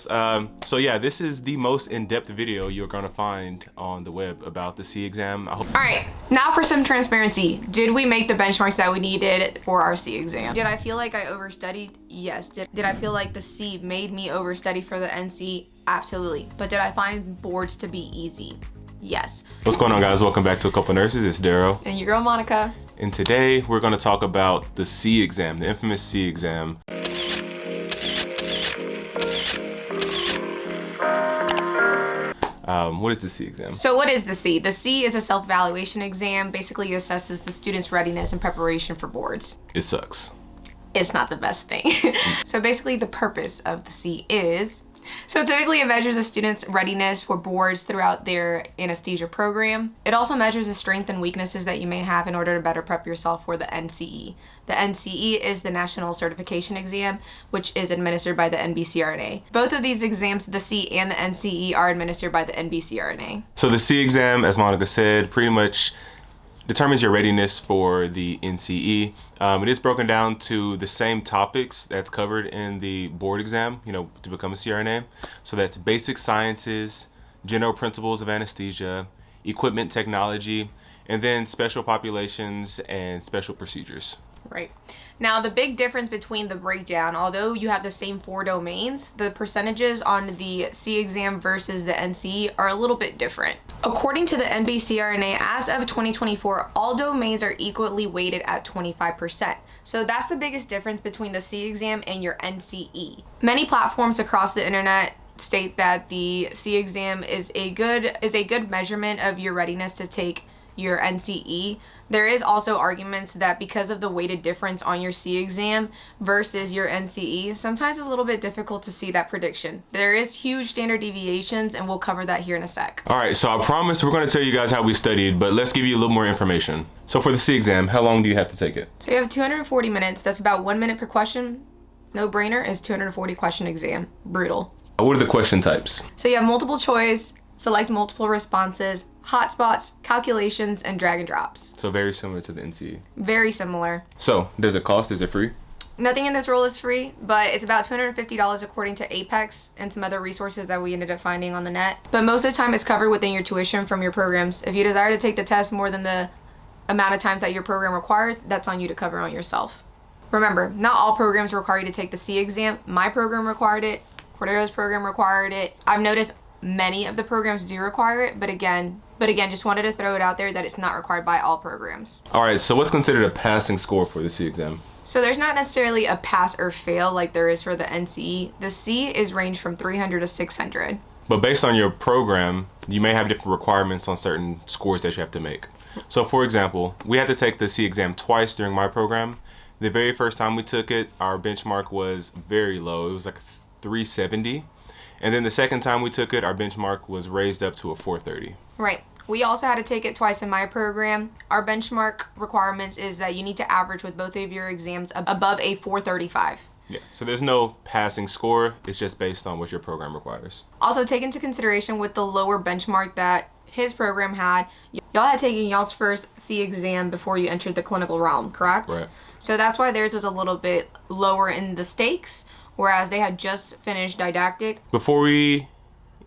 So yeah, this is the most in-depth video you're gonna find on the web about the C exam. All right, now for some transparency. Did we make the benchmarks that we needed for our C exam? Did I feel like I overstudied? Yes. Did I feel like the C made me overstudy for the NC? Absolutely. But did I find boards to be easy? Yes. What's going on, guys? Welcome back to A Couple Nurses. It's Darrow. And your girl, Monica. And today we're gonna talk about the C exam, the infamous C exam. What is the C exam? So what is the C? The C is a self-evaluation exam. Basically, it assesses the student's readiness and preparation for boards. It sucks. It's not the best thing. So basically, the purpose of the C is, so typically it measures a student's readiness for boards throughout their anesthesia program. It also measures the strengths and weaknesses that you may have in order to better prep yourself for the NCE. The NCE is the National Certification Exam, which is administered by the NBCRNA. Both of these exams, the C and the NCE, are administered by the NBCRNA. So the C exam, as Monica said, pretty much determines your readiness for the NCE. It is broken down to the same topics that's covered in the board exam, to become a CRNA. So that's basic sciences, general principles of anesthesia, equipment technology, and then special populations and special procedures. Right. Now, the big difference between the breakdown, although you have the same 4 domains, the percentages on the C exam versus the NCE are a little bit different. According to the NBCRNA, as of 2024, all domains are equally weighted at 25%. So that's the biggest difference between the C exam and your NCE. Many platforms across the internet state that the C exam is a good measurement of your readiness to take your NCE. There is also arguments that because of the weighted difference on your C exam versus your NCE, sometimes it's a little bit difficult to see that prediction. There is huge standard deviations, and we'll cover that here in a sec. All right, so I promise we're going to tell you guys how we studied, but let's give you a little more information. So for the C exam, how long do you have to take it? So you have 240 minutes. That's about 1 minute per question. No brainer is 240 question exam. Brutal. What are the question types? So you have multiple choice, select multiple responses, hotspots, calculations, and drag and drops. So very similar to the NCE. Very similar. So does it cost? Is it free? Nothing in this role is free, but it's about $250 according to Apex and some other resources that we ended up finding on the net. But most of the time it's covered within your tuition from your programs. If you desire to take the test more than the amount of times that your program requires, that's on you to cover on yourself. Remember, not all programs require you to take the C exam. My program required it. Cordero's program required it. I've noticed many of the programs do require it, but again, just wanted to throw it out there that it's not required by all programs. All right, so what's considered a passing score for the C exam? So there's not necessarily a pass or fail like there is for the NCE. The C is ranged from 300 to 600. But based on your program, you may have different requirements on certain scores that you have to make. So for example, we had to take the C exam twice during my program. The very first time we took it, our benchmark was very low. It was like 370. And then the second time we took it, our benchmark was raised up to a 430. Right. We also had to take it twice in my program. Our benchmark requirements is that you need to average with both of your exams above a 435. Yeah, so there's no passing score. It's just based on what your program requires. Also, take into consideration with the lower benchmark that his program had, y'all had taken y'all's first C exam before you entered the clinical realm, correct? Right. So that's why theirs was a little bit lower in the stakes, whereas they had just finished didactic. Before we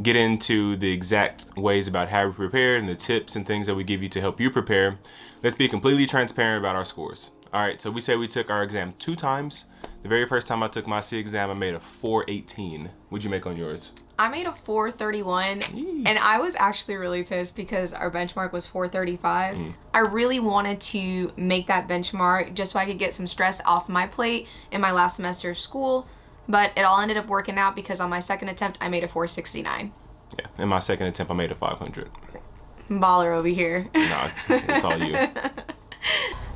get into the exact ways about how we prepare and the tips and things that we give you to help you prepare, let's be completely transparent about our scores. All right, so we say we took our exam 2 times. The very first time I took my C exam, I made a 418. What'd you make on yours? I made a 431, and I was actually really pissed because our benchmark was 435. I really wanted to make that benchmark just so I could get some stress off my plate in my last semester of school. But it all ended up working out because on my second attempt, I made a 469. Yeah, in my second attempt, I made a 500. Baller over here. Nah, it's all you.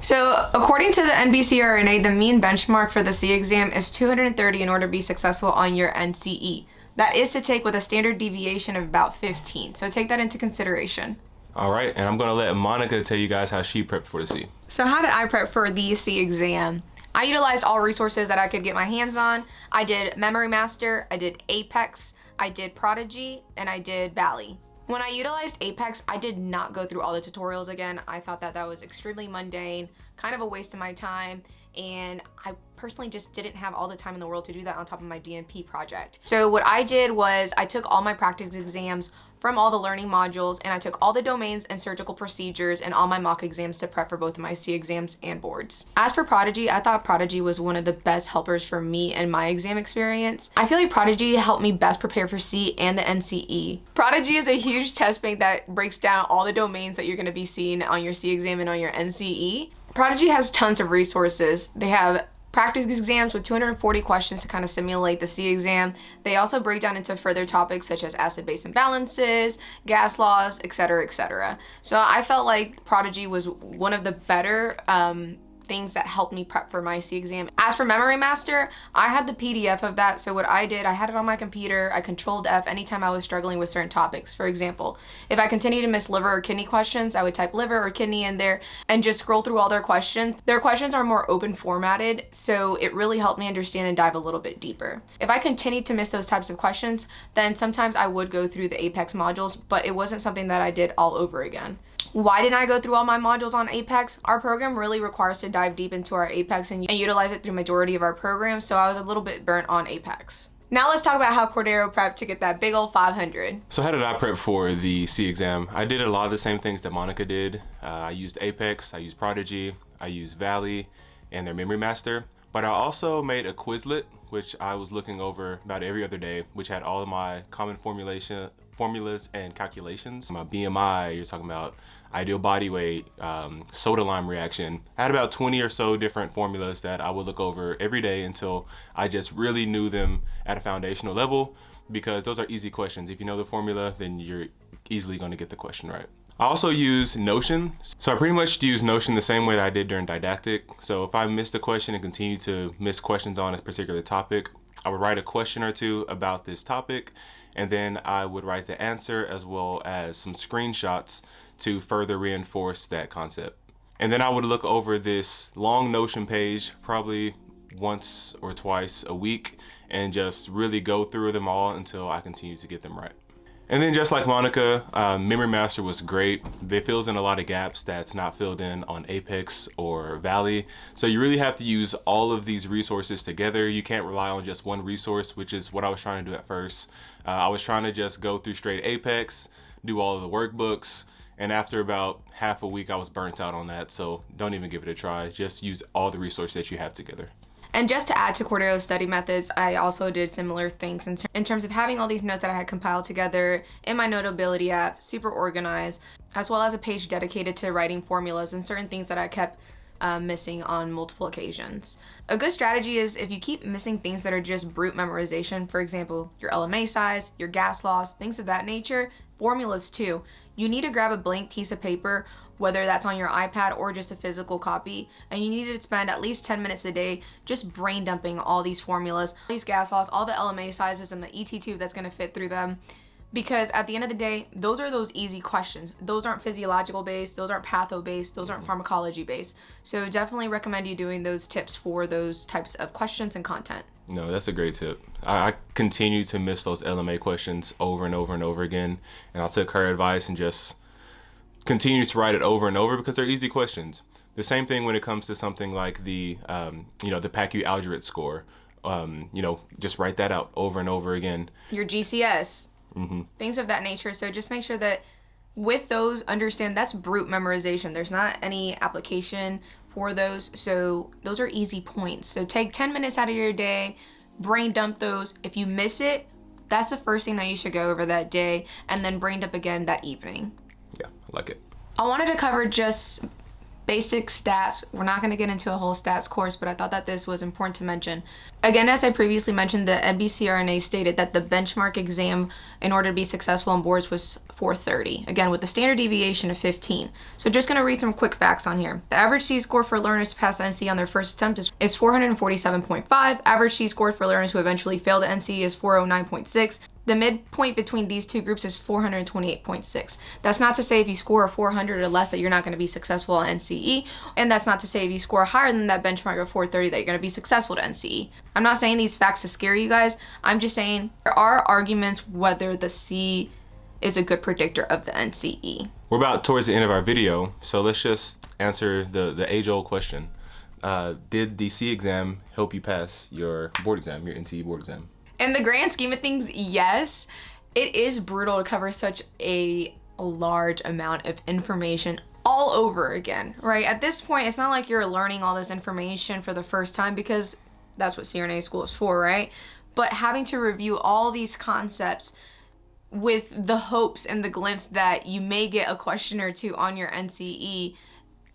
So according to the NBCRNA, the mean benchmark for the C exam is 230 in order to be successful on your NCE. That is to take with a standard deviation of about 15. So take that into consideration. All right, and I'm gonna let Monica tell you guys how she prepped for the C. So how did I prep for the C exam? I utilized all resources that I could get my hands on. I did Memory Master, I did Apex, I did Prodigy, and I did Valley. When I utilized Apex, I did not go through all the tutorials again. I thought that that was extremely mundane, kind of a waste of my time, and I personally just didn't have all the time in the world to do that on top of my DNP project. So what I did was I took all my practice exams from all the learning modules, and I took all the domains and surgical procedures and all my mock exams to prep for both of my C exams and boards. As for Prodigy, I thought Prodigy was one of the best helpers for me and my exam experience. I feel like Prodigy helped me best prepare for C and the NCE. Prodigy is a huge test bank that breaks down all the domains that you're going to be seeing on your C exam and on your NCE. Prodigy has tons of resources. They have practice exams with 240 questions to kind of simulate the C exam. They also break down into further topics such as acid-base imbalances, gas laws, etc., etc. So I felt like Prodigy was one of the better things that helped me prep for my C exam. As for Memory Master, I had the PDF of that, so what I did, I had it on my computer. I controlled F anytime I was struggling with certain topics. For example, if I continued to miss liver or kidney questions, I would type liver or kidney in there and just scroll through all their questions. Their questions are more open formatted, so it really helped me understand and dive a little bit deeper. If I continued to miss those types of questions, then sometimes I would go through the Apex modules, but it wasn't something that I did all over again. Why didn't I go through all my modules on Apex? Our program really requires to dive deep into our Apex and utilize it through majority of our programs, so I was a little bit burnt on Apex. Now let's talk about how Cordero prepped to get that big old 500. So how did I prep for the C exam? I did a lot of the same things that Monica did. I used Apex, I used Prodigy, I used Valley, and their Memory Master. But I also made a Quizlet, which I was looking over about every other day, which had all of my common formulas and calculations. My BMI, you're talking about ideal body weight, soda lime reaction. I had about 20 or so different formulas that I would look over every day until I just really knew them at a foundational level, because those are easy questions. If you know the formula, then you're easily going to get the question right. I also use Notion. So I pretty much use Notion the same way that I did during didactic. So if I missed a question and continue to miss questions on a particular topic, I would write a question or two about this topic, and then I would write the answer as well as some screenshots to further reinforce that concept. And then I would look over this long Notion page probably once or twice a week and just really go through them all until I continue to get them right. And then just like Monica, Memory Master was great. It fills in a lot of gaps that's not filled in on Apex or Valley. So you really have to use all of these resources together. You can't rely on just one resource, which is what I was trying to do at first. I was trying to just go through straight Apex, do all of the workbooks, and after about half a week, I was burnt out on that. So don't even give it a try. Just use all the resources that you have together. And just to add to Cordero's study methods, I also did similar things in terms of having all these notes that I had compiled together in my Notability app, super organized, as well as a page dedicated to writing formulas and certain things that I kept missing on multiple occasions. A good strategy is if you keep missing things that are just brute memorization, for example, your LMA size, your gas laws, things of that nature, formulas too, you need to grab a blank piece of paper, whether that's on your iPad or just a physical copy, and you need to spend at least 10 minutes a day just brain dumping all these formulas, these gas laws, all the LMA sizes and the ET tube that's going to fit through them. Because at the end of the day, those are those easy questions. Those aren't physiological based, those aren't patho based, those aren't pharmacology based. So definitely recommend you doing those tips for those types of questions and content. No, that's a great tip. I continue to miss those LMA questions over and over and over again. And I took her advice and just continue to write it over and over because they're easy questions. The same thing when it comes to something like the PACU algebra score. Just write that out over and over again. Your GCS. Things of that nature. So just make sure that with those, understand that's brute memorization. There's not any application for those. So those are easy points. So take 10 minutes out of your day, brain dump those. If you miss it, that's the first thing that you should go over that day, and then brain dump again that evening. Yeah, I like it. I wanted to cover just basic stats. We're not going to get into a whole stats course, but I thought that this was important to mention. Again, as I previously mentioned, the NBCRNA stated that the benchmark exam in order to be successful on boards was 430, again with the standard deviation of 15. So just going to read some quick facts on here. The average C-score for learners to pass the NCE on their first attempt is 447.5. Average C-score for learners who eventually fail the NCE is 409.6. The midpoint between these two groups is 428.6. That's not to say if you score a 400 or less that you're not going to be successful at NCE, and that's not to say if you score higher than that benchmark of 430 that you're going to be successful at NCE. I'm not saying these facts to scare you guys. I'm just saying there are arguments whether the C is a good predictor of the NCE. We're about towards the end of our video, so let's just answer the age-old question. did the C exam help you pass your board exam, your NCE board exam? In the grand scheme of things, yes. It is brutal to cover such a large amount of information all over again, right? At this point, it's not like you're learning all this information for the first time, because that's what CRNA school is for, right? But having to review all these concepts with the hopes and the glimpse that you may get a question or two on your NCE,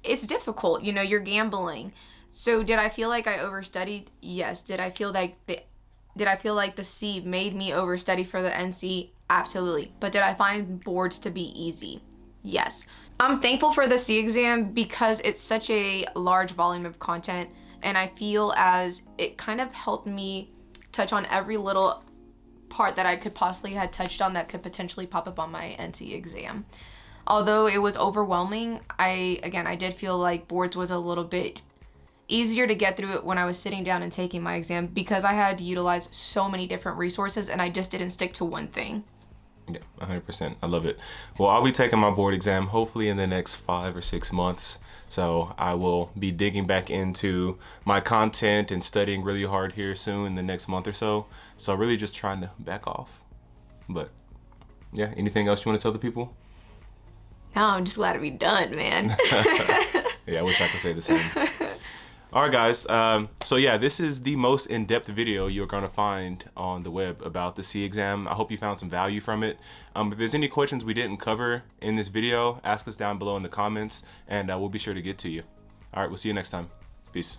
it's difficult. You know, you're gambling. So did I feel like I overstudied? Yes. Did I feel like the C made me overstudy for the NC? Absolutely. But did I find boards to be easy? Yes. I'm thankful for the C exam because it's such a large volume of content, and I feel as it kind of helped me touch on every little part that I could possibly have touched on that could potentially pop up on my NC exam. Although it was overwhelming, I did feel like boards was a little bit easier to get through it when I was sitting down and taking my exam, because I had to utilize so many different resources and I just didn't stick to one thing. Yeah, 100%. I love it. Well, I'll be taking my board exam hopefully in the next 5 or 6 months. So I will be digging back into my content and studying really hard here soon in the next month or so. So really just trying to back off. But yeah, anything else you want to tell the people? No, I'm just glad to be done, man. Yeah, I wish I could say the same. All right, guys. So yeah, this is the most in-depth video you're going to find on the web about the C exam. I hope you found some value from it. If there's any questions we didn't cover in this video, ask us down below in the comments, and we'll be sure to get to you. All right, we'll see you next time. Peace.